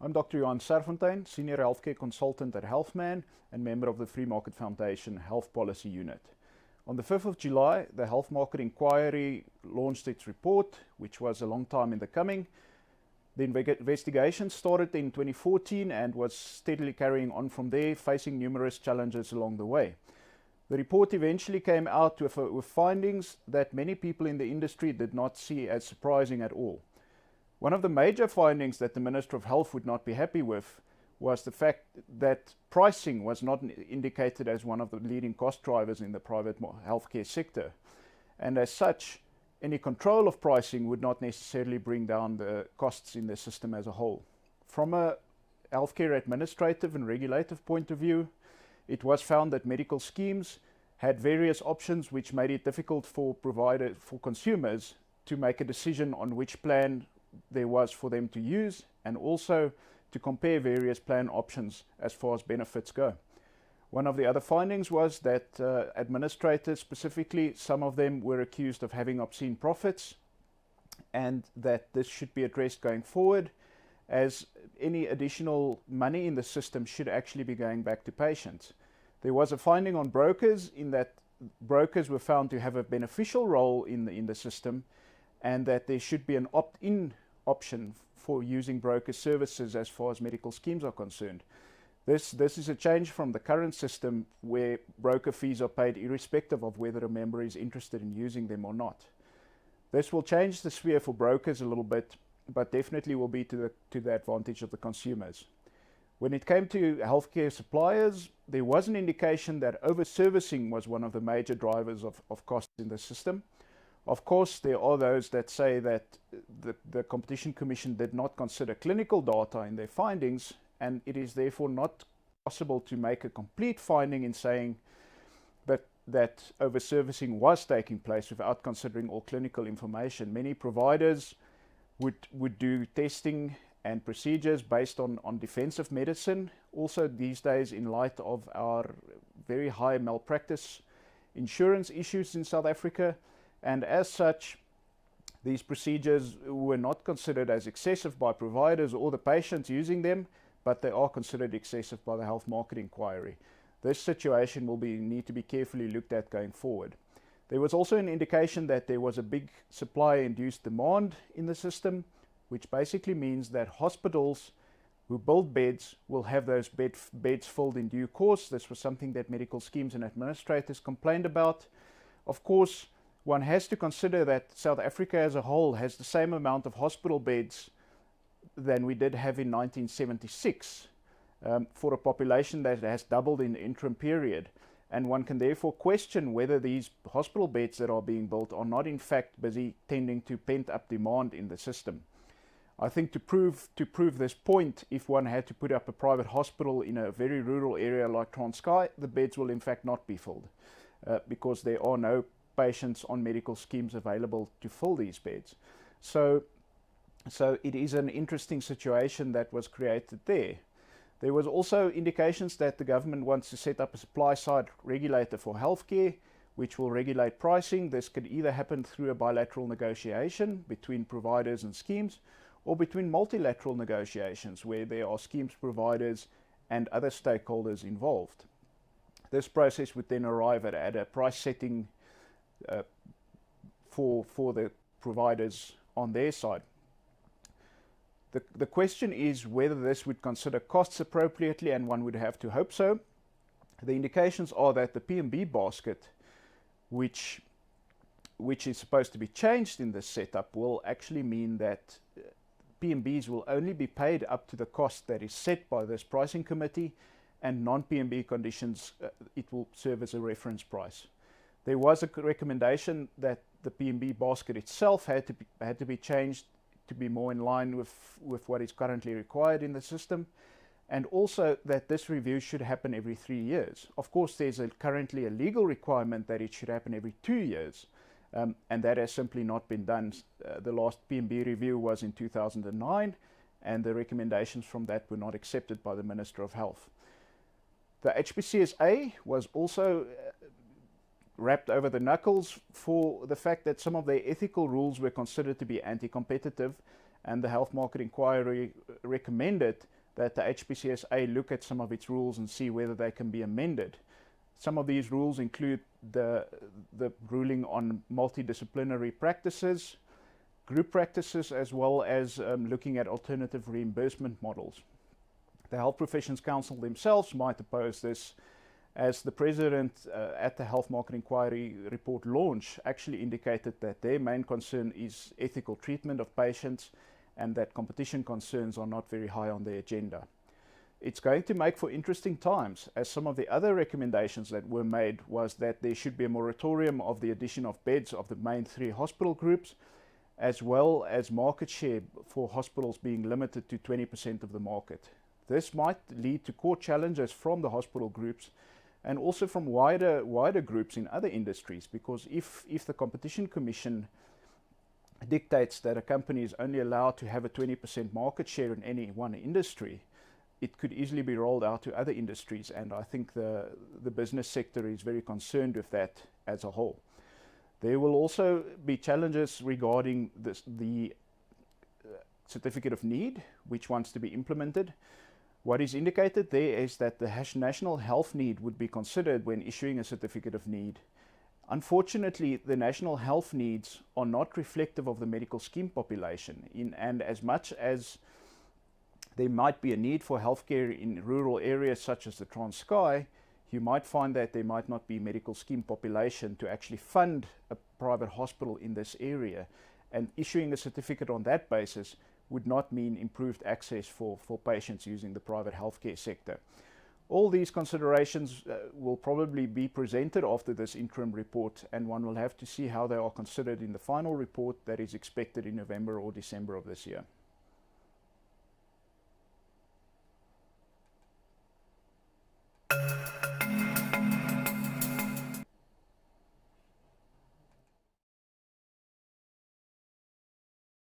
I'm Dr. Johann Serfontein, Senior Healthcare Consultant at Healthman and member of the Free Market Foundation Health Policy Unit. On the 5th of July, the Health Market Inquiry launched its report, which was a long time in the coming. The investigation started in 2014 and was steadily carrying on from there, facing numerous challenges along the way. The report eventually came out with findings that many people in the industry did not see as surprising at all. One of the major findings that the Minister of Health would not be happy with was the fact that pricing was not indicated as one of the leading cost drivers in the private healthcare sector. And as such, any control of pricing would not necessarily bring down the costs in the system as a whole. From a healthcare administrative and regulative point of view, it was found that medical schemes had various options which made it difficult for consumers to make a decision on which plan there was for them to use, and also to compare various plan options as far as benefits go. One of the other findings was that administrators, specifically, some of them were accused of having obscene profits, and that this should be addressed going forward, as any additional money in the system should actually be going back to patients. There was a finding on brokers, in that brokers were found to have a beneficial role in the system, and that there should be an opt-in option for using broker services as far as medical schemes are concerned. This is a change from the current system where broker fees are paid irrespective of whether a member is interested in using them or not. This will change the sphere for brokers a little bit, but definitely will be to the advantage of the consumers. When it came to healthcare suppliers, there was an indication that over-servicing was one of the major drivers of costs in the system. Of course, there are those that say that the Competition Commission did not consider clinical data in their findings, and it is therefore not possible to make a complete finding in saying that over-servicing was taking place without considering all clinical information. Many providers would do testing and procedures based on defensive medicine. Also these days, in light of our very high malpractice insurance issues in South Africa, and as such, these procedures were not considered as excessive by providers or the patients using them, but they are considered excessive by the Health Market Inquiry. This situation will need to be carefully looked at going forward. There was also an indication that there was a big supply-induced demand in the system, which basically means that hospitals who build beds will have those beds filled in due course. This was something that medical schemes and administrators complained about. Of course, one has to consider that South Africa as a whole has the same amount of hospital beds than we did have in 1976 for a population that has doubled in the interim period. And one can therefore question whether these hospital beds that are being built are not in fact busy tending to pent-up demand in the system. I think to prove this point, if one had to put up a private hospital in a very rural area like Transkei, the beds will in fact not be filled because there are no patients on medical schemes available to fill these beds. So it is an interesting situation that was created there. There was also indications that the government wants to set up a supply-side regulator for healthcare, which will regulate pricing. This could either happen through a bilateral negotiation between providers and schemes, or between multilateral negotiations where there are schemes providers and other stakeholders involved. This process would then arrive at a price setting for the providers on their side. The question is whether this would consider costs appropriately, and one would have to hope so. The indications are that the PMB basket, which is supposed to be changed in this setup, will actually mean that PMBs will only be paid up to the cost that is set by this pricing committee, and non-PMB conditions, it will serve as a reference price. There was a recommendation that the PMB basket itself had to be changed to be more in line with what is currently required in the system, and also that this review should happen every 3 years. Of course, there's currently a legal requirement that it should happen every 2 years, and that has simply not been done. The last PMB review was in 2009, and the recommendations from that were not accepted by the Minister of Health. The HPCSA was also rapped over the knuckles for the fact that some of their ethical rules were considered to be anti-competitive, and the Health Market Inquiry recommended that the HPCSA look at some of its rules and see whether they can be amended. Some of these rules include the ruling on multidisciplinary practices, group practices, as well as looking at alternative reimbursement models. The Health Professions Council themselves might oppose this, as the president at the Health Market Inquiry report launch actually indicated that their main concern is ethical treatment of patients and that competition concerns are not very high on their agenda. It's going to make for interesting times, as some of the other recommendations that were made was that there should be a moratorium of the addition of beds of the main 3 hospital groups, as well as market share for hospitals being limited to 20% of the market. This might lead to court challenges from the hospital groups and also from wider groups in other industries, because if the Competition Commission dictates that a company is only allowed to have a 20% market share in any one industry, it could easily be rolled out to other industries, and I think the business sector is very concerned with that as a whole. There will also be challenges regarding the certificate of need, which wants to be implemented. What is indicated there is that the national health need would be considered when issuing a certificate of need. Unfortunately, the national health needs are not reflective of the medical scheme population, and as much as there might be a need for healthcare in rural areas such as the Transkei, you might find that there might not be medical scheme population to actually fund a private hospital in this area, and issuing a certificate on that basis would not mean improved access for patients using the private healthcare sector. All these considerations will probably be presented after this interim report, and one will have to see how they are considered in the final report that is expected in November or December of this year.